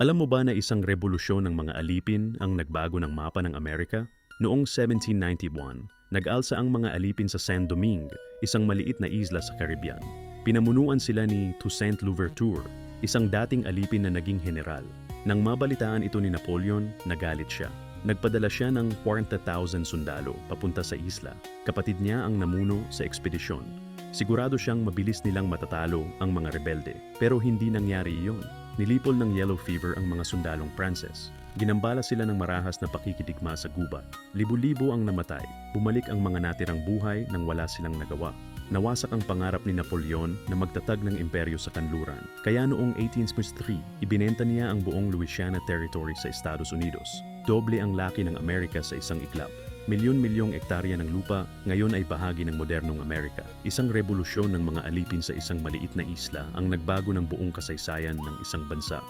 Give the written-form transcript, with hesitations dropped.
Alam mo ba na isang revolusyon ng mga alipin ang nagbago ng mapa ng Amerika? Noong 1791, nag-alsa ang mga alipin sa Saint Domingue, isang maliit na isla sa Caribbean. Pinamunuan sila ni Toussaint Louverture, isang dating alipin na naging general. Nang mabalitaan ito ni Napoleon, nagalit siya. Nagpadala siya ng 40,000 sundalo papunta sa isla. Kapatid niya ang namuno sa ekspedisyon. Sigurado siyang mabilis nilang matatalo ang mga rebelde, pero hindi nangyari iyon. Nilipol ng yellow fever ang mga sundalong Pranses. Ginambala sila ng marahas na pakikidigma sa gubat. Libo-libo ang namatay. Bumalik ang mga natirang buhay nang wala silang nagawa. Nawasak ang pangarap ni Napoleon na magtatag ng imperyo sa kanluran. Kaya noong 1863, ibinenta niya ang buong Louisiana Territory sa Estados Unidos. Doble ang laki ng Amerika sa isang iglap. Milyon-milyong ektarya ng lupa ngayon ay bahagi ng modernong Amerika. Isang revolusyon ng mga alipin sa isang maliit na isla ang nagbago ng buong kasaysayan ng isang bansa.